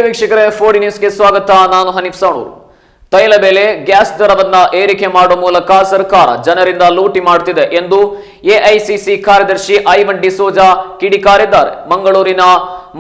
ಪ್ರಿಯ ವೀಕ್ಷಕರೇ, 4D ನ್ಯೂಸ್ಗೆ ಸ್ವಾಗತ. ನಾನು ಹನೀಫ್ ಸಾಣೂರ್. ತೈಲ ಬೆಲೆ, ಗ್ಯಾಸ್ ದರವನ್ನ ಏರಿಕೆ ಮಾಡುವ ಮೂಲಕ ಸರ್ಕಾರ ಜನರಿಂದ ಲೂಟಿ ಮಾಡುತ್ತಿದೆ ಎಂದು ಎಐಸಿಸಿ ಕಾರ್ಯದರ್ಶಿ ಐವನ್ ಡಿಸೋಜಾ ಕಿಡಿಕಾರಿದ್ದಾರೆ. ಮಂಗಳೂರಿನ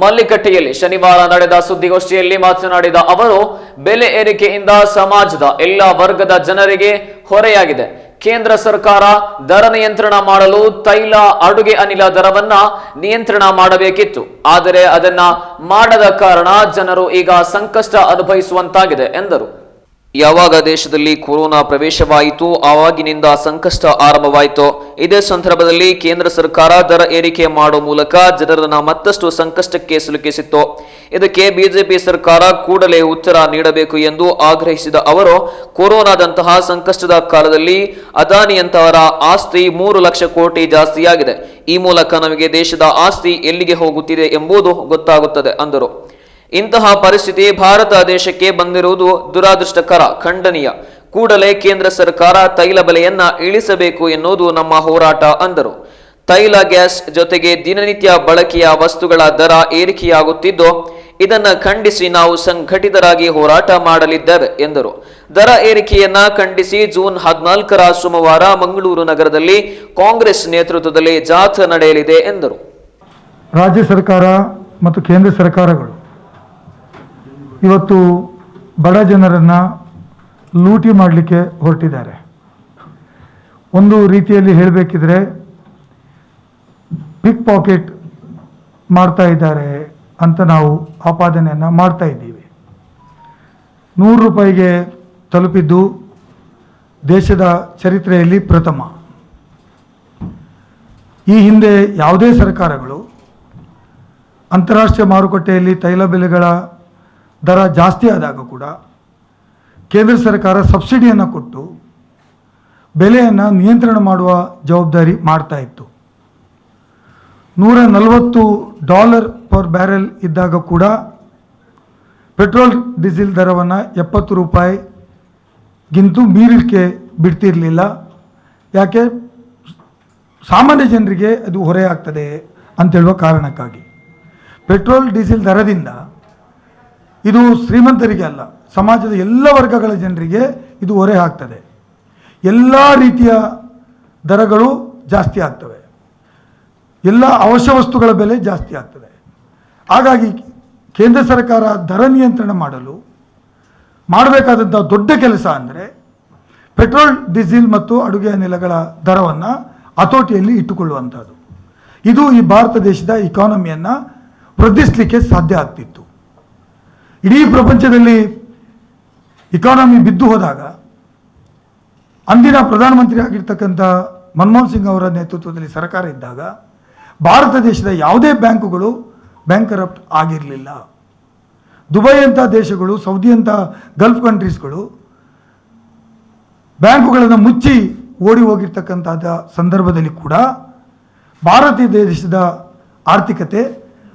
ಮಲ್ಲಿಕಟ್ಟೆಯಲ್ಲಿ ಶನಿವಾರ ನಡೆದ ಸುದ್ದಿಗೋಷ್ಠಿಯಲ್ಲಿ ಮಾತನಾಡಿದ ಅವರು, ಬೆಲೆ ಏರಿಕೆಯಿಂದ ಸಮಾಜದ ಎಲ್ಲ ವರ್ಗದ ಜನರಿಗೆ ಹೊರೆಯಾಗಿದೆ. ಕೇಂದ್ರ ಸರ್ಕಾರ ದರ ನಿಯಂತ್ರಣ ಮಾಡಲು ತೈಲ, ಅಡುಗೆ ಅನಿಲ ದರವನ್ನ ನಿಯಂತ್ರಣ ಮಾಡಬೇಕಿತ್ತು. ಆದರೆ ಅದನ್ನ ಮಾಡದ ಕಾರಣ ಜನರು ಈಗ ಸಂಕಷ್ಟ ಅನುಭವಿಸುವಂತಾಗಿದೆ ಎಂದರು. ಯಾವಾಗ ದೇಶದಲ್ಲಿ ಕೊರೋನಾ ಪ್ರವೇಶವಾಯಿತು ಆವಾಗಿನಿಂದ ಸಂಕಷ್ಟ ಆರಂಭವಾಯಿತು. ಇದೇ ಸಂದರ್ಭದಲ್ಲಿ ಕೇಂದ್ರ ಸರ್ಕಾರ ದರ ಏರಿಕೆ ಮಾಡುವ ಮೂಲಕ ಜನರನ್ನ ಮತ್ತಷ್ಟು ಸಂಕಷ್ಟಕ್ಕೆ ಸಿಲುಕಿಸಿತ್ತು. ಇದಕ್ಕೆ ಬಿಜೆಪಿ ಸರ್ಕಾರ ಕೂಡಲೇ ಉತ್ತರ ನೀಡಬೇಕು ಎಂದು ಆಗ್ರಹಿಸಿದ ಅವರು, ಕೊರೋನಾದಂತಹ ಸಂಕಷ್ಟದ ಕಾಲದಲ್ಲಿ ಅದಾನಿಯಂತವರ ಆಸ್ತಿ 3 ಲಕ್ಷ ಕೋಟಿ ಜಾಸ್ತಿಯಾಗಿದೆ. ಈ ಮೂಲಕ ನಮಗೆ ದೇಶದ ಆಸ್ತಿ ಎಲ್ಲಿಗೆ ಹೋಗುತ್ತಿದೆ ಎಂಬುದು ಗೊತ್ತಾಗುತ್ತದೆ ಅಂದರು. ಇಂತಹ ಪರಿಸ್ಥಿತಿ ಭಾರತ ದೇಶಕ್ಕೆ ಬಂದಿರುವುದು ದುರಾದೃಷ್ಟಕರ, ಖಂಡನೀಯ. ಕೂಡಲೇ ಕೇಂದ್ರ ಸರ್ಕಾರ ತೈಲ ಬೆಲೆಯನ್ನ ಇಳಿಸಬೇಕು ಎನ್ನುವುದು ನಮ್ಮ ಹೋರಾಟ ಅಂದರು. ತೈಲ, ಗ್ಯಾಸ್ ಜೊತೆಗೆ ದಿನನಿತ್ಯ ಬಳಕೆಯ ವಸ್ತುಗಳ ದರ ಏರಿಕೆಯಾಗುತ್ತಿದ್ದು, ಇದನ್ನ ಖಂಡಿಸಿ ನಾವು ಸಂಘಟಿತರಾಗಿ ಹೋರಾಟ ಮಾಡಲಿದ್ದೇವೆ ಎಂದರು. ದರ ಏರಿಕೆಯನ್ನ ಖಂಡಿಸಿ ಜೂನ್ 14ರ ಸೋಮವಾರ ಮಂಗಳೂರು ನಗರದಲ್ಲಿ ಕಾಂಗ್ರೆಸ್ ನೇತೃತ್ವದಲ್ಲಿ ಜಾಥಾ ನಡೆಯಲಿದೆ ಎಂದರು. ರಾಜ್ಯ ಸರ್ಕಾರ ಮತ್ತು ಕೇಂದ್ರ ಸರ್ಕಾರಗಳು ಇವತ್ತು ಬಡ ಜನರನ್ನು ಲೂಟಿ ಮಾಡಲಿಕ್ಕೆ ಹೊರಟಿದ್ದಾರೆ. ಒಂದು ರೀತಿಯಲ್ಲಿ ಹೇಳಬೇಕಿದ್ರೆ ಪಿಕ್ ಪಾಕೆಟ್ ಮಾಡ್ತಾ ಇದ್ದಾರೆ ಅಂತ ನಾವು ಆಪಾದನೆಯನ್ನು ಮಾಡ್ತಾ ಇದ್ದೀವಿ. 100 ರೂಪಾಯಿಗೆ ತಲುಪಿದ್ದು ದೇಶದ ಚರಿತ್ರೆಯಲ್ಲಿ ಪ್ರಥಮ. ಈ ಹಿಂದೆ ಯಾವುದೇ ಸರ್ಕಾರಗಳು ಅಂತಾರಾಷ್ಟ್ರೀಯ ಮಾರುಕಟ್ಟೆಯಲ್ಲಿ ತೈಲ ಬೆಲೆಗಳ ದರ ಜಾಸ್ತಿ ಆದಾಗ ಕೂಡ ಕೇಂದ್ರ ಸರ್ಕಾರ ಸಬ್ಸಿಡಿಯನ್ನು ಕೊಟ್ಟು ಬೆಲೆಯನ್ನು ನಿಯಂತ್ರಣ ಮಾಡುವ ಜವಾಬ್ದಾರಿ ಮಾಡ್ತಾ ಇತ್ತು. $140 ಪರ್ ಬ್ಯಾರೆಲ್ ಇದ್ದಾಗ ಕೂಡ ಪೆಟ್ರೋಲ್ ಡೀಸೆಲ್ ದರವನ್ನು 70 ರೂಪಾಯಿಗಿಂತೂ ಮೀರಲಿಕ್ಕೆ ಬಿಡ್ತಿರಲಿಲ್ಲ. ಯಾಕೆ? ಸಾಮಾನ್ಯ ಜನರಿಗೆ ಅದು ಹೊರೆ ಆಗ್ತದೆ ಅಂತೇಳುವ ಕಾರಣಕ್ಕಾಗಿ. ಪೆಟ್ರೋಲ್ ಡೀಸೆಲ್ ದರದಿಂದ ಇದು ಶ್ರೀಮಂತರಿಗೆ ಅಲ್ಲ, ಸಮಾಜದ ಎಲ್ಲ ವರ್ಗಗಳ ಜನರಿಗೆ ಇದು ಹೊರೆ ಆಗ್ತದೆ. ಎಲ್ಲ ರೀತಿಯ ದರಗಳು ಜಾಸ್ತಿ ಆಗ್ತವೆ, ಎಲ್ಲ ಅವಶ್ಯ ವಸ್ತುಗಳ ಬೆಲೆ ಜಾಸ್ತಿ ಆಗ್ತದೆ. ಹಾಗಾಗಿ ಕೇಂದ್ರ ಸರ್ಕಾರ ದರ ನಿಯಂತ್ರಣ ಮಾಡಲು ಮಾಡಬೇಕಾದಂಥ ದೊಡ್ಡ ಕೆಲಸ ಅಂದರೆ ಪೆಟ್ರೋಲ್, ಡೀಸೆಲ್ ಮತ್ತು ಅಡುಗೆ ಅನಿಲಗಳ ದರವನ್ನು ಹತೋಟಿಯಲ್ಲಿ ಇಟ್ಟುಕೊಳ್ಳುವಂಥದ್ದು. ಇದು ಈ ಭಾರತ ದೇಶದ ಇಕಾನಮಿಯನ್ನು ವೃದ್ಧಿಸಲಿಕ್ಕೆ ಸಾಧ್ಯ ಆಗ್ತಿತ್ತು. ಇಡೀ ಪ್ರಪಂಚದಲ್ಲಿ ಇಕಾನಮಿ ಬಿದ್ದು ಹೋದಾಗ ಅಂದಿನ ಪ್ರಧಾನಮಂತ್ರಿ ಆಗಿರ್ತಕ್ಕಂಥ ಮನಮೋಹನ್ ಸಿಂಗ್ ಅವರ ನೇತೃತ್ವದಲ್ಲಿ ಸರ್ಕಾರ ಇದ್ದಾಗ ಭಾರತ ದೇಶದ ಯಾವುದೇ ಬ್ಯಾಂಕುಗಳು ಬ್ಯಾಂಕರಪ್ಟ್ ಆಗಿರಲಿಲ್ಲ. ದುಬೈ ಅಂತ ದೇಶಗಳು, ಸೌದಿ ಅಂತ ಗಲ್ಫ್ ಕಂಟ್ರೀಸ್ಗಳು ಬ್ಯಾಂಕುಗಳನ್ನು ಮುಚ್ಚಿ ಓಡಿ ಹೋಗಿರ್ತಕ್ಕಂಥ ಸಂದರ್ಭದಲ್ಲಿ ಕೂಡ ಭಾರತೀಯ ದೇಶದ ಆರ್ಥಿಕತೆ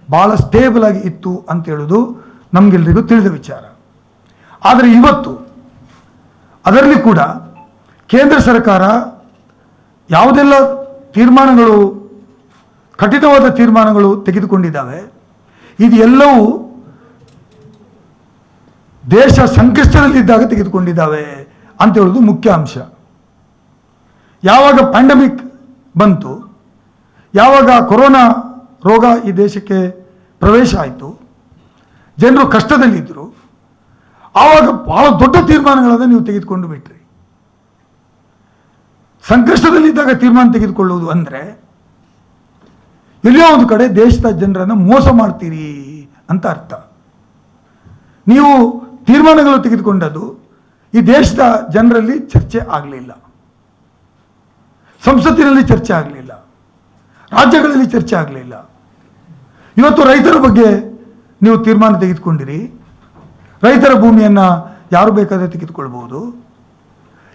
ಭಾಳ ಸ್ಟೇಬಲ್ ಆಗಿ ಇತ್ತು ಅಂತ ಹೇಳೋದು ನಮಗೆಲ್ಲರಿಗೂ ತಿಳಿದ ವಿಚಾರ. ಆದರೆ ಇವತ್ತು ಅದರಲ್ಲಿ ಕೂಡ ಕೇಂದ್ರ ಸರ್ಕಾರ ಯಾವುದೆಲ್ಲ ತೀರ್ಮಾನಗಳು, ಕಠಿಣವಾದ ತೀರ್ಮಾನಗಳು ತೆಗೆದುಕೊಂಡಿದ್ದಾವೆ, ಇದು ಎಲ್ಲವೂ ದೇಶ ಸಂಕಷ್ಟದಲ್ಲಿದ್ದಾಗ ತೆಗೆದುಕೊಂಡಿದ್ದಾವೆ ಅಂತ ಹೇಳೋದು ಮುಖ್ಯ ಅಂಶ. ಯಾವಾಗ ಪ್ಯಾಂಡಮಿಕ್ ಬಂತು, ಯಾವಾಗ ಕೊರೋನಾ ರೋಗ ಈ ದೇಶಕ್ಕೆ ಪ್ರವೇಶ ಆಯಿತು, ಜನರು ಕಷ್ಟದಲ್ಲಿದ್ದರು, ಆವಾಗ ಬಹಳ ದೊಡ್ಡ ತೀರ್ಮಾನಗಳನ್ನು ನೀವು ತೆಗೆದುಕೊಂಡು ಬಿಟ್ರಿ. ಸಂಕಷ್ಟದಲ್ಲಿದ್ದಾಗ ತೀರ್ಮಾನ ತೆಗೆದುಕೊಳ್ಳುವುದು ಅಂದರೆ ಎಲ್ಲಿಯೋ ಒಂದು ಕಡೆ ದೇಶದ ಜನರನ್ನು ಮೋಸ ಮಾಡ್ತೀರಿ ಅಂತ ಅರ್ಥ. ನೀವು ತೀರ್ಮಾನಗಳು ತೆಗೆದುಕೊಂಡದ್ದು ಈ ದೇಶದ ಜನರಲ್ಲಿ ಚರ್ಚೆ ಆಗಲಿಲ್ಲ, ಸಂಸತ್ತಿನಲ್ಲಿ ಚರ್ಚೆ ಆಗಲಿಲ್ಲ, ರಾಜ್ಯಗಳಲ್ಲಿ ಚರ್ಚೆ ಆಗಲಿಲ್ಲ. ಇವತ್ತು ರೈತರ ಬಗ್ಗೆ ನೀವು ತೀರ್ಮಾನ ತೆಗೆದುಕೊಂಡಿರಿ. ರೈತರ ಭೂಮಿಯನ್ನು ಯಾರು ಬೇಕಾದರೆ ತೆಗೆದುಕೊಳ್ಬಹುದು.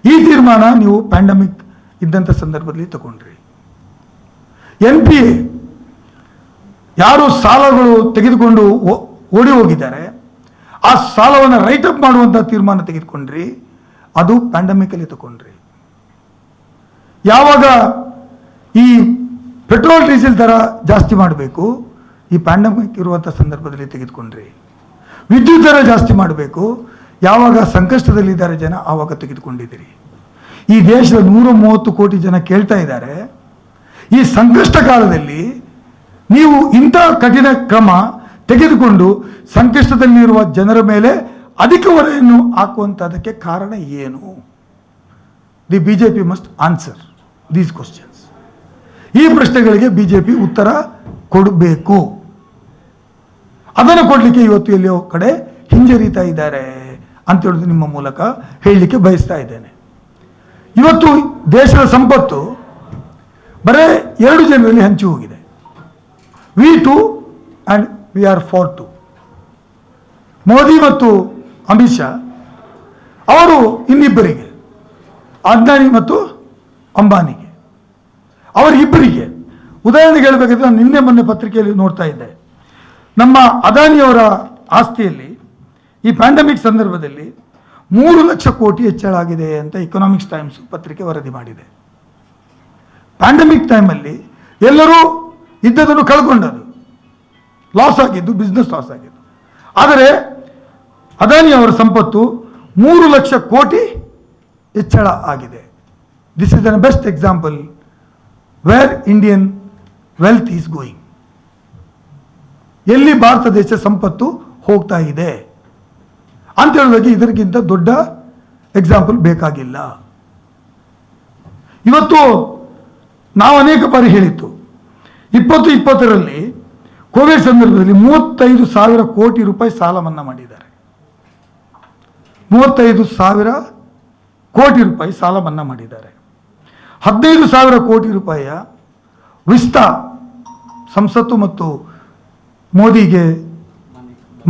ಈ ತೀರ್ಮಾನ ನೀವು ಪ್ಯಾಂಡಮಿಕ್ ಇದ್ದಂಥ ಸಂದರ್ಭದಲ್ಲಿ ತಗೊಂಡ್ರಿ. NPA ಯಾರು ಸಾಲಗಳು ತೆಗೆದುಕೊಂಡು ಓಡಿ ಹೋಗಿದ್ದಾರೆ ಆ ಸಾಲವನ್ನು ರೈಟ್ ಅಪ್ ಮಾಡುವಂಥ ತೀರ್ಮಾನ ತೆಗೆದುಕೊಂಡ್ರಿ, ಅದು ಪ್ಯಾಂಡಮಿಕಲ್ಲಿ ತಗೊಂಡ್ರಿ. ಯಾವಾಗ ಈ ಪೆಟ್ರೋಲ್ ಡೀಸೆಲ್ ದರ ಜಾಸ್ತಿ ಮಾಡಬೇಕು, ಈ ಪ್ಯಾಂಡಮಿಕ್ ಇರುವಂಥ ಸಂದರ್ಭದಲ್ಲಿ ತೆಗೆದುಕೊಂಡ್ರಿ. ವಿದ್ಯುತ್ ದರ ಜಾಸ್ತಿ ಮಾಡಬೇಕು. ಯಾವಾಗ ಸಂಕಷ್ಟದಲ್ಲಿದ್ದಾರೆ ಜನ ಆವಾಗ ತೆಗೆದುಕೊಂಡಿದ್ದೀರಿ. ಈ ದೇಶದ 130 ಕೋಟಿ ಜನ ಕೇಳ್ತಾ ಇದ್ದಾರೆ. ಈ ಸಂಕಷ್ಟ ಕಾಲದಲ್ಲಿ ನೀವು ಇಂಥ ಕಠಿಣ ಕ್ರಮ ತೆಗೆದುಕೊಂಡು ಸಂಕಷ್ಟದಲ್ಲಿರುವ ಜನರ ಮೇಲೆ ಅಧಿಕ ಹೊರೆಯನ್ನು ಹಾಕುವಂಥದ್ದಕ್ಕೆ ಕಾರಣ ಏನು? The BJP must answer these questions. ಈ ಪ್ರಶ್ನೆಗಳಿಗೆ ಬಿಜೆಪಿ ಉತ್ತರ ಕೊಡಬೇಕು. ಅದನ್ನು ಕೊಡಲಿಕ್ಕೆ ಇವತ್ತು ಎಲ್ಲಿಯೋ ಕಡೆ ಹಿಂಜರಿತಾ ಇದ್ದಾರೆ ಅಂತ ಹೇಳೋದು ನಿಮ್ಮ ಮೂಲಕ ಹೇಳಲಿಕ್ಕೆ ಬಯಸ್ತಾ ಇದ್ದೇನೆ. ಇವತ್ತು ದೇಶದ ಸಂಪತ್ತು ಬರೇ 2 ಜನರಲ್ಲಿ ಹಂಚಿ ಹೋಗಿದೆ. We two and we are for two. Modi ಮತ್ತು ಅಮಿತ್ ಶಾ ಅವರು ಇನ್ನಿಬ್ಬರಿಗೆ, ಅದ್ನಾನಿ ಮತ್ತು ಅಂಬಾನಿಗೆ, ಅವರಿಬ್ಬರಿಗೆ. ಉದಾಹರಣೆಗೆ ಹೇಳಬೇಕಾದ್ರೆ ನಾನು ನಿನ್ನೆ ಮೊನ್ನೆ ಪತ್ರಿಕೆಯಲ್ಲಿ ನೋಡ್ತಾ ಇದ್ದೆ, ನಮ್ಮ ಅದಾನಿಯವರ ಆಸ್ತಿಯಲ್ಲಿ ಈ ಪ್ಯಾಂಡಮಿಕ್ ಸಂದರ್ಭದಲ್ಲಿ 3 ಲಕ್ಷ ಕೋಟಿ ಹೆಚ್ಚಳ ಆಗಿದೆ ಅಂತ ಎಕನಾಮಿಕ್ಸ್ ಟೈಮ್ಸ್ ಪತ್ರಿಕೆ ವರದಿ ಮಾಡಿದೆ. ಪ್ಯಾಂಡಮಿಕ್ ಟೈಮಲ್ಲಿ ಎಲ್ಲರೂ ಇದ್ದದನ್ನು ಕಳ್ಕೊಂಡದ್ದು, ಲಾಸ್ ಆಗಿದ್ದು, ಬಿಸ್ನೆಸ್ ಲಾಸ್ ಆಗಿದ್ದು. ಆದರೆ ಅದಾನಿಯವರ ಸಂಪತ್ತು 3 ಲಕ್ಷ ಕೋಟಿ ಹೆಚ್ಚಳ ಆಗಿದೆ. This is the best example where Indian wealth is going. ಎಲ್ಲಿ ಭಾರತ ದೇಶ ಸಂಪತ್ತು ಹೋಗ್ತಾ ಇದೆ ಅಂತ ಹೇಳೋದಕ್ಕೆ ಇದಕ್ಕಿಂತ ದೊಡ್ಡ ಎಕ್ಸಾಂಪಲ್ ಬೇಕಾಗಿಲ್ಲ. ಇವತ್ತು ನಾವು ಅನೇಕ ಬಾರಿ ಹೇಳಿತ್ತು, 2020ರಲ್ಲಿ ಕೋವಿಡ್ ಸಂದರ್ಭದಲ್ಲಿ 35,000 ಕೋಟಿ ರೂಪಾಯಿ ಸಾಲ ಮನ್ನಾ ಮಾಡಿದ್ದಾರೆ. 35,000 ಕೋಟಿ ರೂಪಾಯಿ ಸಾಲ ಮನ್ನಾ ಮಾಡಿದ್ದಾರೆ. 15,000 ಕೋಟಿ ರೂಪಾಯಿಯ ವಿಸ್ತಾ ಸಂಸತ್ತು ಮತ್ತು ಮೋದಿಗೆ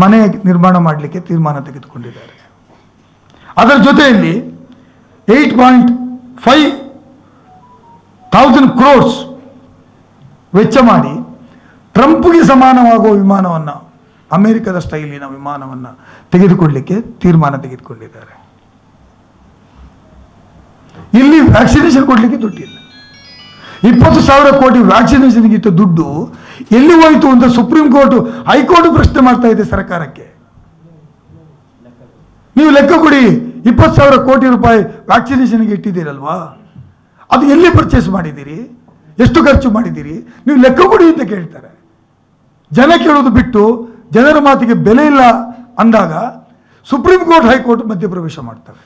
ಮನೆ ನಿರ್ಮಾಣ ಮಾಡಲಿಕ್ಕೆ ತೀರ್ಮಾನ ತೆಗೆದುಕೊಂಡಿದ್ದಾರೆ. ಅದರ ಜೊತೆಯಲ್ಲಿ 8,500 crores ವೆಚ್ಚ ಮಾಡಿ ಟ್ರಂಪ್ಗೆ ಸಮಾನವಾಗುವ ವಿಮಾನವನ್ನು, ಅಮೆರಿಕದ ಸ್ಟೈಲಿನ ವಿಮಾನವನ್ನು ತೆಗೆದುಕೊಳ್ಳಲಿಕ್ಕೆ ತೀರ್ಮಾನ ತೆಗೆದುಕೊಂಡಿದ್ದಾರೆ. ಇಲ್ಲಿ ವ್ಯಾಕ್ಸಿನೇಷನ್ ಕೊಡಲಿಕ್ಕೆ ದುಡ್ಡಿಲ್ಲ. 20,000 ಕೋಟಿ ವ್ಯಾಕ್ಸಿನೇಷನ್ಗೆ ಇಟ್ಟ ದುಡ್ಡು ಎಲ್ಲಿ ಹೋಯಿತು ಅಂತ ಸುಪ್ರೀಂ ಕೋರ್ಟ್, ಹೈಕೋರ್ಟ್ ಪ್ರಶ್ನೆ ಮಾಡ್ತಾ ಇದೆ ಸರ್ಕಾರಕ್ಕೆ. ನೀವು ಲೆಕ್ಕ ಕೊಡಿ, 20,000 ಕೋಟಿ ರೂಪಾಯಿ ವ್ಯಾಕ್ಸಿನೇಷನ್ಗೆ ಇಟ್ಟಿದ್ದೀರಲ್ವಾ, ಅದು ಎಲ್ಲಿ ಪರ್ಚೇಸ್ ಮಾಡಿದ್ದೀರಿ, ಎಷ್ಟು ಖರ್ಚು ಮಾಡಿದ್ದೀರಿ, ನೀವು ಲೆಕ್ಕ ಕೊಡಿ ಅಂತ ಕೇಳ್ತಾರೆ. ಜನ ಕೇಳೋದು ಬಿಟ್ಟು ಜನರ ಮಾತಿಗೆ ಬೆಲೆ ಇಲ್ಲ ಅಂದಾಗ ಸುಪ್ರೀಂ ಕೋರ್ಟ್, ಹೈಕೋರ್ಟ್ ಮಧ್ಯಪ್ರವೇಶ ಮಾಡ್ತವೆ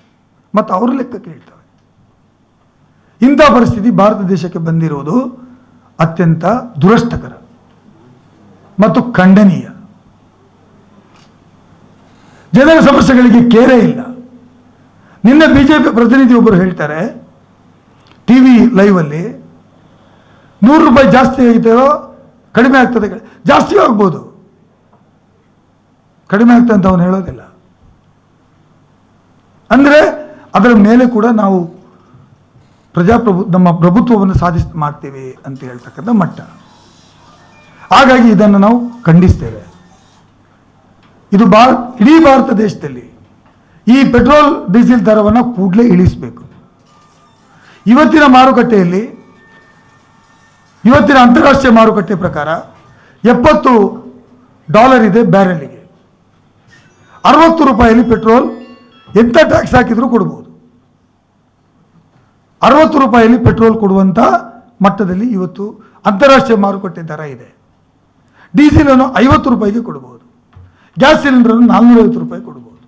ಮತ್ತು ಅವರು ಲೆಕ್ಕ ಕೇಳ್ತವೆ. ಇಂಥ ಪರಿಸ್ಥಿತಿ ಭಾರತ ದೇಶಕ್ಕೆ ಬಂದಿರುವುದು ಅತ್ಯಂತ ದುರಷ್ಟಕರ ಮತ್ತು ಖಂಡನೀಯ. ಜನರ ಸಮಸ್ಯೆಗಳಿಗೆ ಕೇರೇ ಇಲ್ಲ. ನಿನ್ನೆ ಬಿಜೆಪಿ ಪ್ರತಿನಿಧಿ ಒಬ್ಬರು ಹೇಳ್ತಾರೆ ಟಿವಿ ಲೈವ್ ಅಲ್ಲಿ, 100 ರೂಪಾಯಿ ಜಾಸ್ತಿ ಆಗಿದೆಯೋ ಕಡಿಮೆ ಆಗ್ತದೆ, ಜಾಸ್ತಿ ಆಗ್ಬೋದು, ಕಡಿಮೆ ಆಗ್ತದೆ ಅಂತ ಅವನು ಹೇಳೋದಿಲ್ಲ. ಅಂದರೆ ಅದರ ಮೇಲೆ ಕೂಡ ನಾವು ನಮ್ಮ ಪ್ರಭುತ್ವವನ್ನು ಮಾಡ್ತೇವೆ ಅಂತ ಹೇಳ್ತಕ್ಕಂಥ ಮಟ್ಟ. ಹಾಗಾಗಿ ಇದನ್ನು ನಾವು ಖಂಡಿಸ್ತೇವೆ. ಇದು ಇಡೀ ಭಾರತ ದೇಶದಲ್ಲಿ ಈ ಪೆಟ್ರೋಲ್ ಡೀಸೆಲ್ ದರವನ್ನು ಕೂಡಲೇ ಇಳಿಸಬೇಕು. ಇವತ್ತಿನ ಮಾರುಕಟ್ಟೆಯಲ್ಲಿ, ಇವತ್ತಿನ ಅಂತಾರಾಷ್ಟ್ರೀಯ ಮಾರುಕಟ್ಟೆ ಪ್ರಕಾರ $70 ಇದೆ ಬ್ಯಾರೆಲ್ಗೆ. 60 ರೂಪಾಯಿಯಲ್ಲಿ ಪೆಟ್ರೋಲ್ ಎಂಥ ಟ್ಯಾಕ್ಸ್ ಹಾಕಿದರೂ ಕೊಡ್ಬೋದು. 60 ರೂಪಾಯಿಯಲ್ಲಿ ಪೆಟ್ರೋಲ್ ಕೊಡುವಂಥ ಮಟ್ಟದಲ್ಲಿ ಇವತ್ತು ಅಂತಾರಾಷ್ಟ್ರೀಯ ಮಾರುಕಟ್ಟೆ ದರ ಇದೆ. ಡೀಸೆಲನ್ನು 50 ರೂಪಾಯಿಗೆ ಕೊಡಬಹುದು, ಗ್ಯಾಸ್ ಸಿಲಿಂಡರನ್ನು 450 ರೂಪಾಯಿ ಕೊಡಬಹುದು.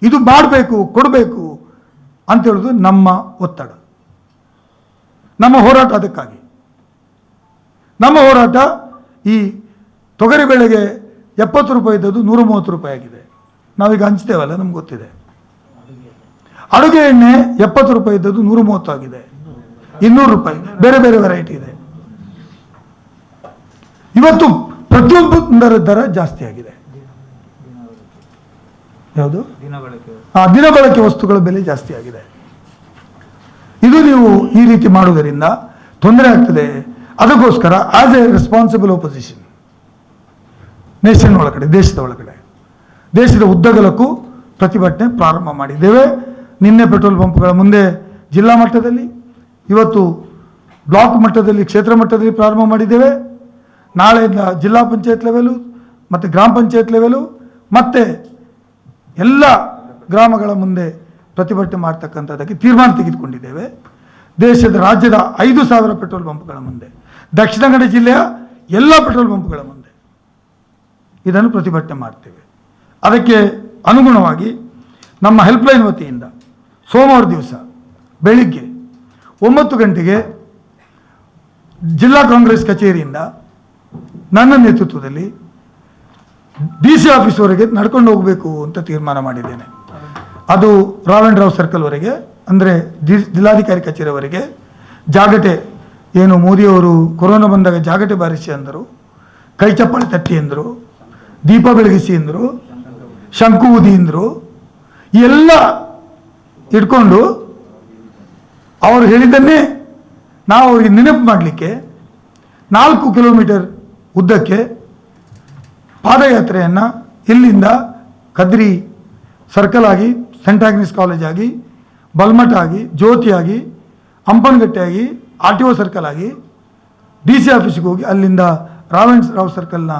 ಇದು ಮಾಡಬೇಕು, ಕೊಡಬೇಕು ಅಂತ ಹೇಳೋದು ನಮ್ಮ ಒತ್ತಡ, ನಮ್ಮ ಹೋರಾಟ. ಅದಕ್ಕಾಗಿ ನಮ್ಮ ಹೋರಾಟ ಈ ತೊಗರಿಬೇಳೆಗೆ 70 ರೂಪಾಯಿ ಇದ್ದದ್ದು 130 ರೂಪಾಯಿ ಆಗಿದೆ. ನಾವೀಗ ಹಂಚ್ತೇವಲ್ಲ, ನಮ್ಗೆ ಗೊತ್ತಿದೆ. ಅಡುಗೆ ಎಣ್ಣೆ 70 ರೂಪಾಯಿ ಇದ್ದದ್ದು 130 ಆಗಿದೆ, 200 ರೂಪಾಯಿ, ಬೇರೆ ಬೇರೆ ವೆರೈಟಿ ಇದೆ. ಇವತ್ತು ಪ್ರತಿಯೊಂದರ ದರ ಜಾಸ್ತಿ ಆಗಿದೆ. ಯಾವುದು? ದಿನಬಳಕೆ ವಸ್ತುಗಳ ಬೆಲೆ ಜಾಸ್ತಿ ಆಗಿದೆ. ಇದು ನೀವು ಈ ರೀತಿ ಮಾಡುವುದರಿಂದ ತೊಂದರೆ ಆಗ್ತದೆ. ಅದಕ್ಕೋಸ್ಕರ as A responsible opposition nation ಒಳಗಡೆ, ದೇಶದ ಒಳಗಡೆ, ದೇಶದ ಉದ್ದಗಲಕ್ಕೂ ಪ್ರತಿಭಟನೆ ಪ್ರಾರಂಭ ಮಾಡಿದ್ದೇವೆ. ನಿನ್ನೆ ಪೆಟ್ರೋಲ್ ಪಂಪ್ಗಳ ಮುಂದೆ ಜಿಲ್ಲಾ ಮಟ್ಟದಲ್ಲಿ, ಇವತ್ತು ಬ್ಲಾಕ್ ಮಟ್ಟದಲ್ಲಿ, ಕ್ಷೇತ್ರ ಮಟ್ಟದಲ್ಲಿ ಪ್ರಾರಂಭ ಮಾಡಿದ್ದೇವೆ. ನಾಳೆಯಿಂದ ಜಿಲ್ಲಾ ಪಂಚಾಯತ್ ಲೆವೆಲು ಮತ್ತು ಗ್ರಾಮ ಪಂಚಾಯತ್ ಲೆವೆಲು ಮತ್ತೆ ಎಲ್ಲ ಗ್ರಾಮಗಳ ಮುಂದೆ ಪ್ರತಿಭಟನೆ ಮಾಡ್ತಕ್ಕಂಥದ್ದಕ್ಕೆ ತೀರ್ಮಾನ ತೆಗೆದುಕೊಂಡಿದ್ದೇವೆ. ರಾಜ್ಯದ 5,000 ಪೆಟ್ರೋಲ್ ಬಂಕ್ಗಳ ಮುಂದೆ, ದಕ್ಷಿಣ ಕನ್ನಡ ಜಿಲ್ಲೆಯ ಎಲ್ಲ ಪೆಟ್ರೋಲ್ ಬಂಕ್ಗಳ ಮುಂದೆ ಇದನ್ನು ಪ್ರತಿಭಟನೆ ಮಾಡ್ತೇವೆ. ಅದಕ್ಕೆ ಅನುಗುಣವಾಗಿ ನಮ್ಮ ಹೆಲ್ಪ್ಲೈನ್ ವತಿಯಿಂದ ಸೋಮವಾರ ದಿವಸ ಬೆಳಿಗ್ಗೆ 9 ಗಂಟೆಗೆ ಜಿಲ್ಲಾ ಕಾಂಗ್ರೆಸ್ ಕಚೇರಿಯಿಂದ ನನ್ನ ನೇತೃತ್ವದಲ್ಲಿ DC ಆಫೀಸ್ವರೆಗೆ ನಡ್ಕೊಂಡು ಹೋಗಬೇಕು ಅಂತ ತೀರ್ಮಾನ ಮಾಡಿದ್ದೇನೆ. ಅದು ರಾವ್ ಸರ್ಕಲ್ವರೆಗೆ, ಅಂದರೆ ಜಿಲ್ಲಾಧಿಕಾರಿ ಕಚೇರಿವರೆಗೆ. ಜಾಗಟೆ ಏನು ಮೋದಿಯವರು ಕೊರೋನಾ ಬಂದಾಗ ಜಾಗಟೆ ಬಾರಿಸಿ ಅಂದರು, ಕೈ ಚಪ್ಪಾಳೆ ತಟ್ಟಿ ಅಂದರು, ದೀಪ ಬೆಳಗಿಸಿ ಅಂದರು, ಶಂಕು ಊದಿ ಅಂದರು. ಎಲ್ಲ ಇಟ್ಕೊಂಡು ಅವರು ಹೇಳಿದ್ದನ್ನೇ ನಾವು ಅವರಿಗೆ ನೆನಪು ಮಾಡಲಿಕ್ಕೆ 4 ಕಿಲೋಮೀಟರ್ ಉದ್ದಕ್ಕೆ ಪಾದಯಾತ್ರೆಯನ್ನು ಇಲ್ಲಿಂದ ಕದ್ರಿ ಸರ್ಕಲ್ ಆಗಿ, ಸೆಂಟ್ ಆಗ್ನೆಸ್ ಕಾಲೇಜ್ ಆಗಿ, ಬಲ್ಮಠ ಆಗಿ, ಜ್ಯೋತಿ ಆಗಿ, ಹಂಪನಗಟ್ಟೆ ಆಗಿ, RTO ಸರ್ಕಲ್ ಆಗಿ DC ಆಫೀಸಿಗೆ ಹೋಗಿ ಅಲ್ಲಿಂದ ರಾವ್ ಸರ್ಕಲ್ನ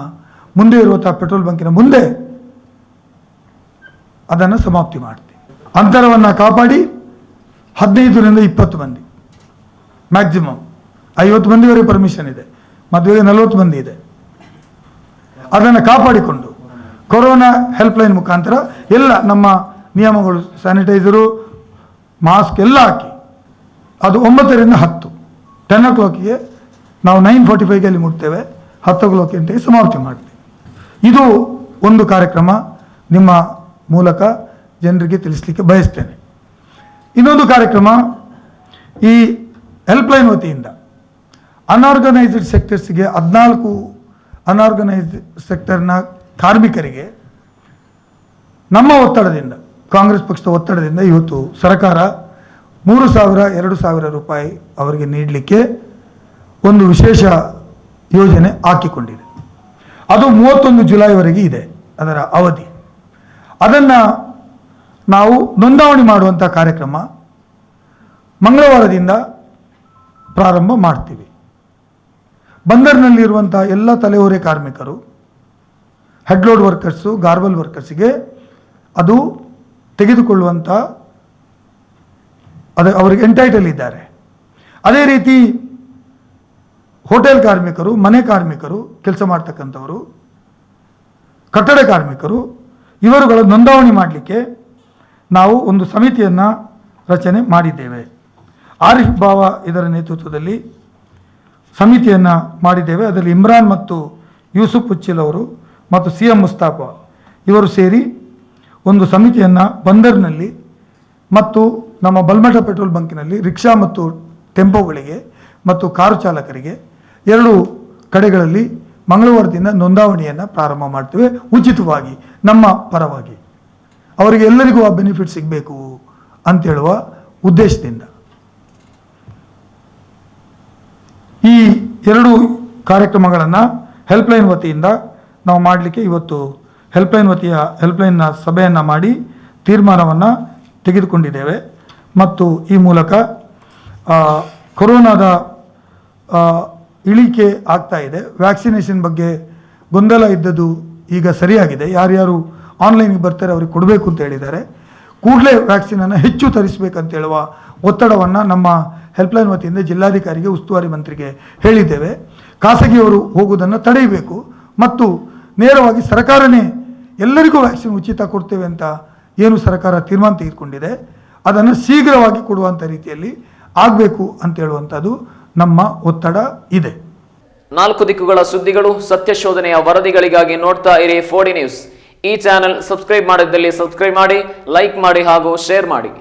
ಮುಂದೆ ಇರುವಂಥ ಪೆಟ್ರೋಲ್ ಬಂಕಿನ ಮುಂದೆ ಅದನ್ನು ಸಮಾಪ್ತಿ ಮಾಡ್ತೀವಿ. ಅಂತರವನ್ನು ಕಾಪಾಡಿ 15ರಿಂದ 20 ಮಂದಿ ಮ್ಯಾಕ್ಸಿಮಮ್, 50 ಮಂದಿವರೆಗೆ ಪರ್ಮಿಷನ್ ಇದೆ, ಮದುವೆಗೆ 40 ಮಂದಿ ಇದೆ. ಅದನ್ನು ಕಾಪಾಡಿಕೊಂಡು ಕೊರೋನಾ ಹೆಲ್ಪ್ಲೈನ್ ಮುಖಾಂತರ ಎಲ್ಲ ನಮ್ಮ ನಿಯಮಗಳು, ಸ್ಯಾನಿಟೈಸರು, ಮಾಸ್ಕ್ ಎಲ್ಲ ಹಾಕಿ ಅದು 9ರಿಂದ 10, 10 o'clockಗೆ ನಾವು 9:45ಗೆ ಅಲ್ಲಿ ಮುಟ್ತೇವೆ, 10 o'clock ಸಮಾಪ್ತಿ ಮಾಡ್ತೇವೆ. ಇದು ಒಂದು ಕಾರ್ಯಕ್ರಮ ನಿಮ್ಮ ಮೂಲಕ ಜನರಿಗೆ ತಿಳಿಸಲಿಕ್ಕೆ ಬಯಸ್ತೇನೆ. ಇನ್ನೊಂದು ಕಾರ್ಯಕ್ರಮ, ಈ ಹೆಲ್ಪ್ಲೈನ್ ವತಿಯಿಂದ ಅನ್ಆರ್ಗನೈಸ್ಡ್ ಸೆಕ್ಟರ್ಸ್ಗೆ 14 ಅನ್ಆರ್ಗನೈಸ್ಡ್ ಸೆಕ್ಟರ್ನ ಕಾರ್ಮಿಕರಿಗೆ ನಮ್ಮ ಒತ್ತಡದಿಂದ, ಕಾಂಗ್ರೆಸ್ ಪಕ್ಷದ ಒತ್ತಡದಿಂದ ಇವತ್ತು ಸರ್ಕಾರ 3,000-2,000 ರೂಪಾಯಿ ಅವರಿಗೆ ನೀಡಲಿಕ್ಕೆ ಒಂದು ವಿಶೇಷ ಯೋಜನೆ ಹಾಕಿಕೊಂಡಿದೆ. ಅದು 31 ಜುಲೈವರೆಗೆ ಇದೆ ಅದರ ಅವಧಿ. ಅದನ್ನು ನಾವು ನೋಂದಣಿ ಮಾಡುವಂಥ ಕಾರ್ಯಕ್ರಮ ಮಂಗಳವಾರದಿಂದ ಪ್ರಾರಂಭ ಮಾಡ್ತೀವಿ. ಬಂದರ್ನಲ್ಲಿರುವಂಥ ಎಲ್ಲ ತಲೆಹೊರೆ ಕಾರ್ಮಿಕರು, ಹೆಡ್ಲೋಡ್ ವರ್ಕರ್ಸು, ಗಾರ್ಬಲ್ ವರ್ಕರ್ಸಿಗೆ ಅದು ತೆಗೆದುಕೊಳ್ಳುವಂಥ ಅವರಿಗೆ ಎಂಟೈಟಲ್ ಇದ್ದಾರೆ. ಅದೇ ರೀತಿ ಹೋಟೆಲ್ ಕಾರ್ಮಿಕರು, ಮನೆ ಕಾರ್ಮಿಕರು, ಕೆಲಸ ಮಾಡ್ತಕ್ಕಂಥವರು, ಕಟ್ಟಡ ಕಾರ್ಮಿಕರು, ಇವರುಗಳ ನೋಂದಣಿ ಮಾಡಲಿಕ್ಕೆ ನಾವು ಒಂದು ಸಮಿತಿಯನ್ನು ರಚನೆ ಮಾಡಿದ್ದೇವೆ. ಆರಿಫ್ ಬಾವ ಇದರ ನೇತೃತ್ವದಲ್ಲಿ ಸಮಿತಿಯನ್ನು ಮಾಡಿದ್ದೇವೆ. ಅದರಲ್ಲಿ ಇಮ್ರಾನ್ ಮತ್ತು ಯೂಸುಫ್ ಉಚ್ಚಿಲ್ ಅವರು ಮತ್ತು CM ಮುಸ್ತಾಫಾ ಇವರು ಸೇರಿ ಒಂದು ಸಮಿತಿಯನ್ನು ಬಂದರ್ನಲ್ಲಿ ಮತ್ತು ನಮ್ಮ ಬಲ್ಮಠ ಪೆಟ್ರೋಲ್ ಬಂಕಿನಲ್ಲಿ ರಿಕ್ಷಾ ಮತ್ತು ಟೆಂಪೋಗಳಿಗೆ ಮತ್ತು ಕಾರು ಚಾಲಕರಿಗೆ 2 ಕಡೆಗಳಲ್ಲಿ ಮಂಗಳವಾರದಿಂದ ನೋಂದಣಿಯನ್ನು ಪ್ರಾರಂಭ ಮಾಡ್ತೇವೆ, ಉಚಿತವಾಗಿ ನಮ್ಮ ಪರವಾಗಿ. ಅವರಿಗೆ ಎಲ್ಲರಿಗೂ ಆ ಬೆನಿಫಿಟ್ ಸಿಗಬೇಕು ಅಂತೇಳುವ ಉದ್ದೇಶದಿಂದ ಈ 2 ಕಾರ್ಯಕ್ರಮಗಳನ್ನು ಹೆಲ್ಪ್ಲೈನ್ ವತಿಯಿಂದ ನಾವು ಮಾಡಲಿಕ್ಕೆ ಇವತ್ತು ಹೆಲ್ಪ್ಲೈನ್ನ ಸಭೆಯನ್ನು ಮಾಡಿ ತೀರ್ಮಾನವನ್ನು ತೆಗೆದುಕೊಂಡಿದ್ದೇವೆ. ಮತ್ತು ಈ ಮೂಲಕ ಕೊರೋನಾದ ಇಳಿಕೆ ಆಗ್ತಾ ಇದೆ. ವ್ಯಾಕ್ಸಿನೇಷನ್ ಬಗ್ಗೆ ಗೊಂದಲ ಇದ್ದದ್ದು ಈಗ ಸರಿಯಾಗಿದೆ. ಯಾರ್ಯಾರು ಆನ್ಲೈನ್ಗೆ ಬರ್ತಾರೆ ಅವ್ರಿಗೆ ಕೊಡಬೇಕು ಅಂತ ಹೇಳಿದ್ದಾರೆ. ಕೂಡಲೇ ವ್ಯಾಕ್ಸಿನನ್ನು ಹೆಚ್ಚು ತರಿಸಬೇಕಂತ ಹೇಳುವ ಒತ್ತಡವನ್ನು ನಮ್ಮ ಹೆಲ್ಪ್ಲೈನ್ ವತಿಯಿಂದ ಜಿಲ್ಲಾಧಿಕಾರಿಗೆ, ಉಸ್ತುವಾರಿ ಮಂತ್ರಿಗೆ ಹೇಳಿದ್ದೇವೆ. ಖಾಸಗಿಯವರು ಹೋಗುವುದನ್ನು ತಡೆಯಬೇಕು ಮತ್ತು ನೇರವಾಗಿ ಸರ್ಕಾರನೇ ಎಲ್ಲರಿಗೂ ವ್ಯಾಕ್ಸಿನ್ ಉಚಿತ ಕೊಡ್ತೇವೆ ಅಂತ ಏನು ಸರ್ಕಾರ ತೀರ್ಮಾನ ತೆಗೆದುಕೊಂಡಿದೆ ಅದನ್ನು ಶೀಘ್ರವಾಗಿ ಕೊಡುವಂಥ ರೀತಿಯಲ್ಲಿ ಆಗಬೇಕು ಅಂತ ಹೇಳುವಂಥದ್ದು ನಮ್ಮ ಒತ್ತಡ ಇದೆ. 4 ದಿಕ್ಕುಗಳ ಸುದ್ದಿಗಳು, ಸತ್ಯ ಶೋಧನೆಯ ವರದಿಗಳಿಗಾಗಿ ನೋಡ್ತಾ ಇರಿ 4D ನ್ಯೂಸ್. ಈ ಚಾನೆಲ್ ಸಬ್ಸ್ಕ್ರೈಬ್ ಮಾಡಿದ್ದಲ್ಲಿ ಸಬ್ಸ್ಕ್ರೈಬ್ ಮಾಡಿ, ಲೈಕ್ ಮಾಡಿ ಹಾಗೂ ಶೇರ್ ಮಾಡಿ.